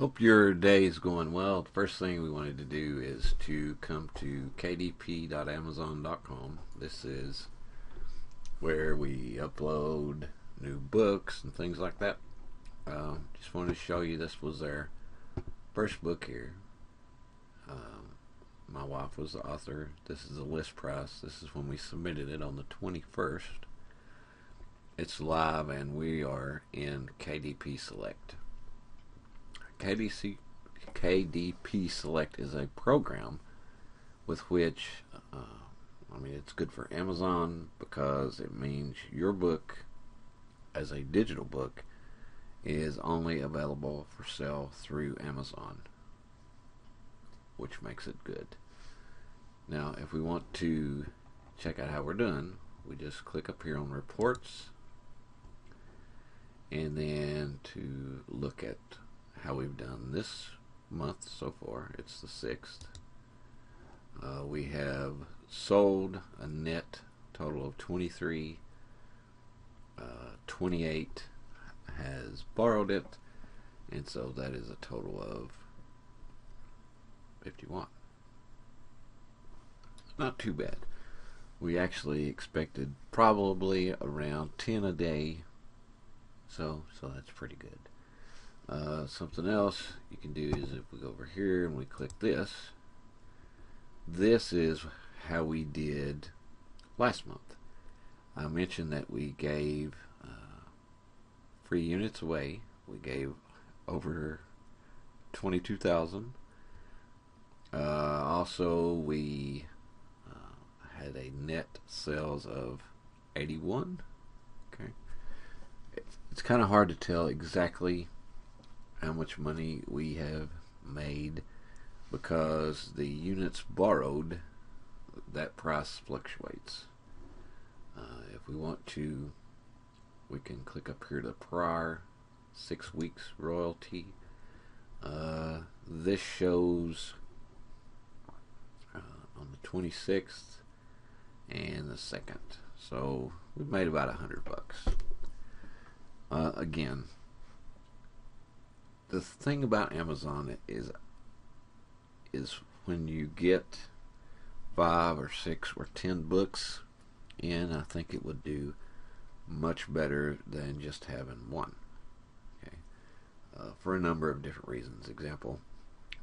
Hope your day is going well. The first thing we wanted to do is to come to kdp.amazon.com. This is where we upload new books and things like that. Just wanted to show you this was their first book here. My wife was the author. This is the list price. This is when we submitted it on the 21st. It's live and we are in KDP Select. KDP Select is a program with which, it's good for Amazon because it means your book as a digital book is only available for sale through Amazon, which makes it good. Now, if we want to check out how we're doing, we just click up here on reports and then to look at how we've done this month so far. It's the 6th. We have sold a net total of 23. 28 has borrowed it, and so that is a total of 51. Not too bad. We actually expected probably around 10 a day, so that's pretty good. Something else you can do is if we go over here and we click this, this is how we did last month. I mentioned that we gave free units away. We gave over 22,000. Also, we had a net sales of 81. Okay, it's kind of hard to tell exactly how much money we have made because the units borrowed, that price fluctuates. If we want to, we can click up here to prior 6 weeks royalty. This shows on the 26th and the 2nd, so we've made about $100. Again, the thing about Amazon is when you get 5 or 6 or 10 books in, I think it would do much better than just having one. Okay, for a number of different reasons. Example,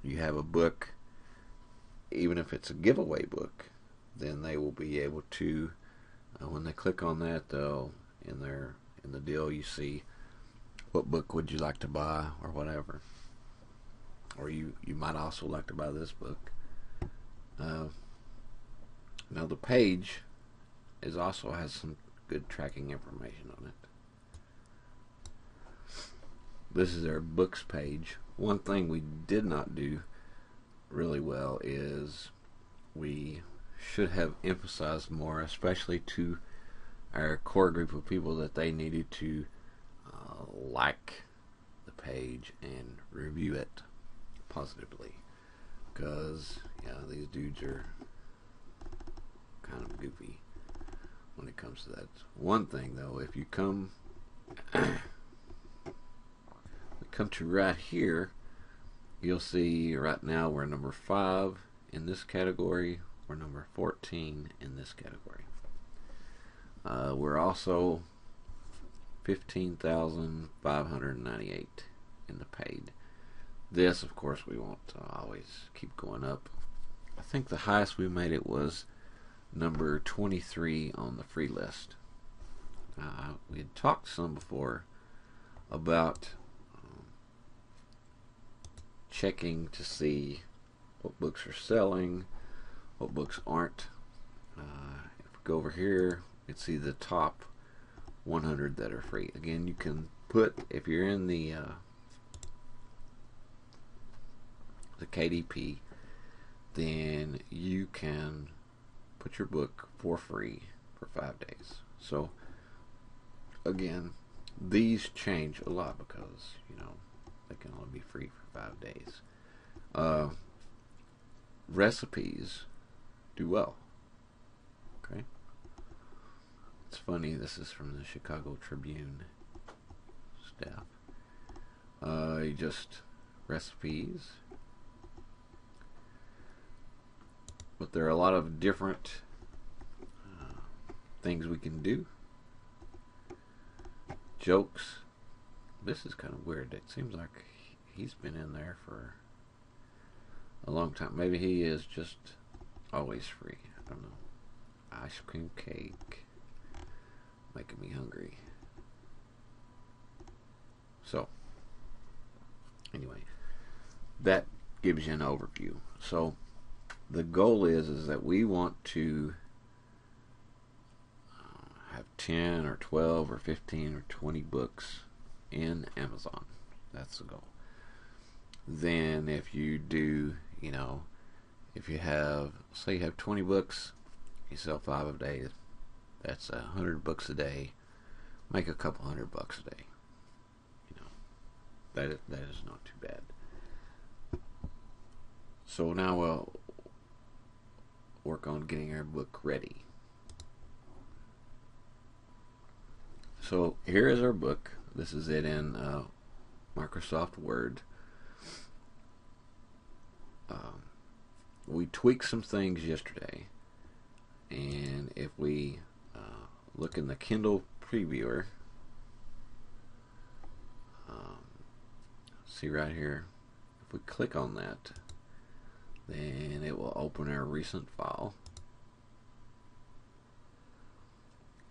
you have a book, even if it's a giveaway book, then they will be able to, when they click on that, they'll in the deal you see what book would you like to buy or whatever, or you might also like to buy this book. Now the page also has some good tracking information on it. This is our books page. One thing we did not do really well is we should have emphasized more, especially to our core group of people, that they needed to like the page and review it positively, because these dudes are kind of goofy when it comes to that. One thing though, if you come to right here, you'll see right now we're number 5 in this category. We're number 14 in this category. We're also 15,598 in the paid. This, of course, we want to always keep going up. I think the highest we made it was number 23 on the free list. We had talked some before about checking to see what books are selling, what books aren't. If we go over here, you can see the top 100 that are free. Again, you can put, if you're in the KDP, then you can put your book for free for 5 days. So again, these change a lot because they can only be free for 5 days. Recipes do well. Okay, it's funny, this is from the Chicago Tribune staff. You just recipes. But there are a lot of different things we can do. Jokes. This is kind of weird. It seems like he's been in there for a long time. Maybe he is just always free. I don't know. Ice cream cake. Making me hungry. So, anyway, that gives you an overview. So, the goal is that we want to have 10 or 12 or 15 or 20 books in Amazon. That's the goal. Then if you do, if you have, say you have 20 books, you sell 5 a day, that's 100 books a day. Make a couple $100 a day. That is not too bad. So now we'll work on getting our book ready. So here is our book. This is it in Microsoft Word. We tweaked some things yesterday, and if we look in the Kindle previewer, see right here, if we click on that, then it will open our recent file.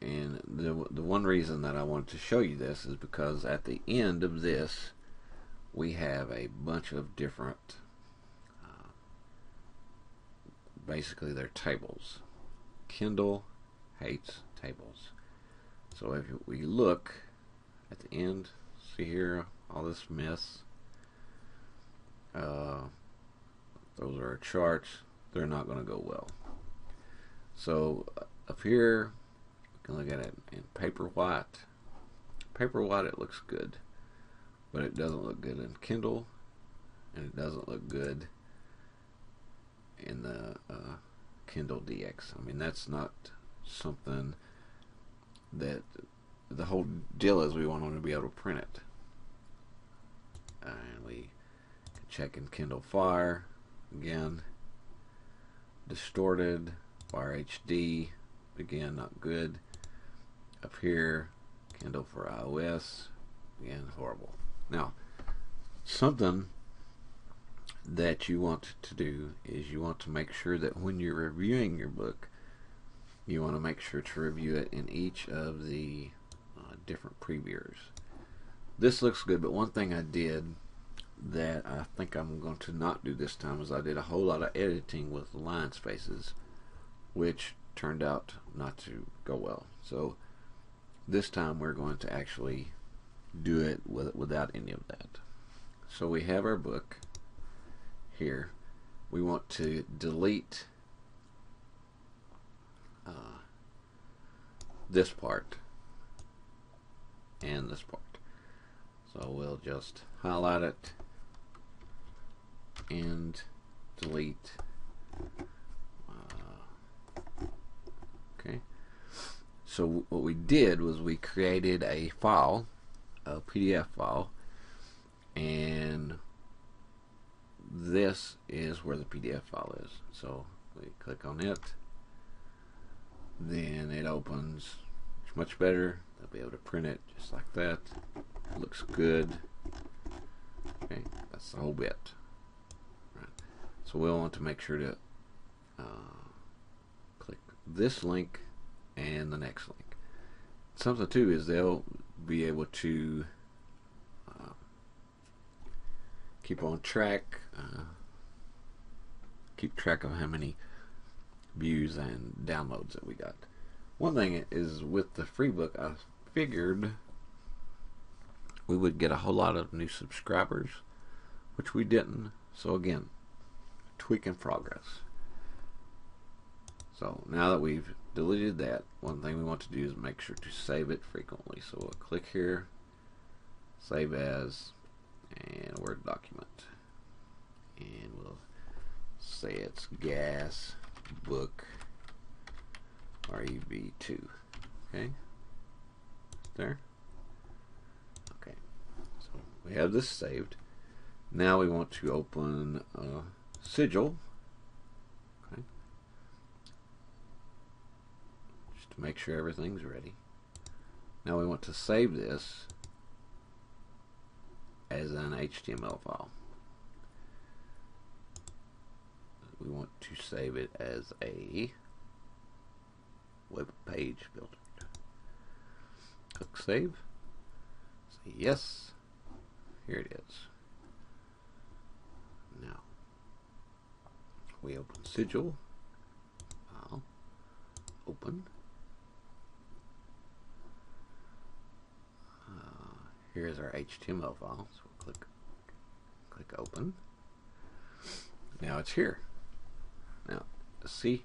And the one reason that I wanted to show you this is because at the end of this we have a bunch of different basically they're tables. Kindle hates tables. So if we look at the end, see here all this mess, those are our charts. They're not going to go well. So up here we can look at it in paper white. Paper white, it looks good, but it doesn't look good in Kindle, and it doesn't look good in the Kindle DX. I mean, that's not something that the whole deal is. We want them to be able to print it, and we can check in Kindle Fire again. Distorted, Fire HD, again not good. Up here, Kindle for iOS, again horrible. Now, something that you want to do is you want to make sure that when you're reviewing your book, you want to make sure to review it in each of the different previewers. This looks good, but one thing I did that I think I'm going to not do this time is I did a whole lot of editing with line spaces, which turned out not to go well. So this time we're going to actually do it without any of that. So we have our book here. We want to delete this part and this part. So we'll just highlight it and delete. Okay. So what we did was we created a file, a PDF file, and this is where the PDF file is. So we click on it, then it opens. It's much better. They'll be able to print it just like that. It looks good. Okay, that's the whole bit. Right. So we'll want to make sure to click this link and the next link. Something too is they'll be able to keep on track, keep track of how many views and downloads that we got. One thing is with the free book, I figured we would get a whole lot of new subscribers, which we didn't. So again, tweak in progress. So now that we've deleted that, one thing we want to do is make sure to save it frequently. So we'll click here, save as, and Word document, and we'll say it's gas book REV2. Okay, there. Okay, so we have this saved. Now we want to open Sigil. Okay. Just to make sure everything's ready. Now we want to save this as an HTML file. We want to save it as a web page builder. Click save. Say yes. Here it is. Now we open Sigil. File. Open. Here's our HTML file. So we'll click open. Now it's here. Now see,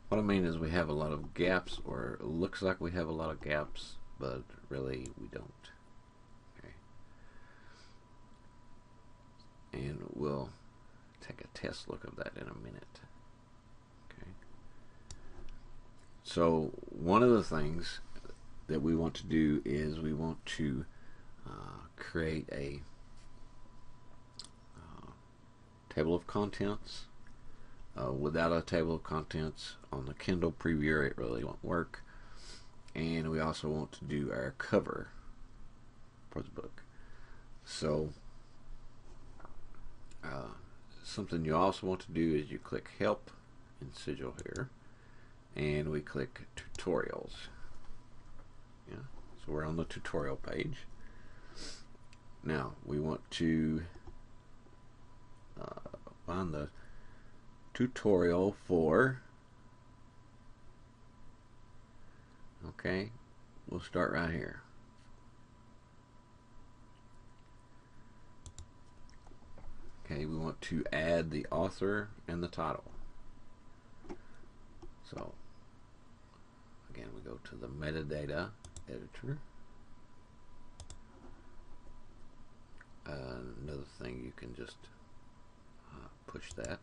what I mean is we have a lot of gaps, or it looks like we have a lot of gaps, but really we don't. Okay. And we'll take a test look of that in a minute. Okay. So one of the things that we want to do is we want to create a table of contents. Without a table of contents on the Kindle previewer, it really won't work. And we also want to do our cover for the book. So something you also want to do is you click Help in Sigil here, and we click Tutorials. Yeah, so we're on the tutorial page. Now we want to find the tutorial for, okay, we'll start right here. Okay, we want to add the author and the title. So again, we go to the metadata editor. Another thing, you can just push that.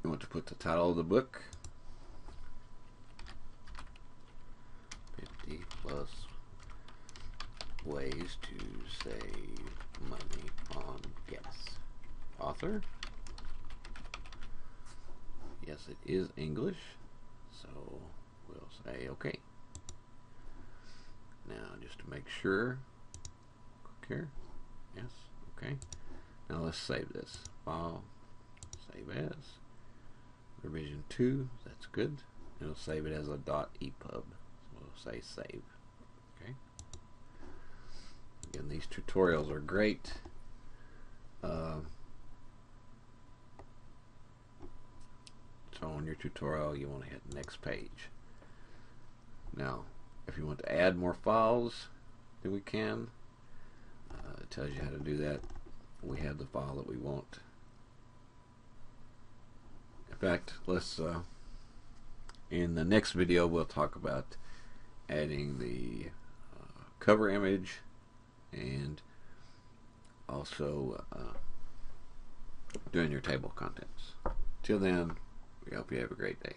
You want to put the title of the book, 50 plus ways to save money on gas. Author, yes, it is English, so we'll say okay. Now just to make sure, click here, yes, okay. Now let's save this file, save as. Revision 2, that's good. It'll save it as a .epub. So we'll say save. Okay. Again, these tutorials are great. So on your tutorial, you want to hit next page. Now, if you want to add more files, then we can. It tells you how to do that. We have the file that we want. In fact, let's in the next video we'll talk about adding the cover image and also doing your table of contents. Till then, we hope you have a great day.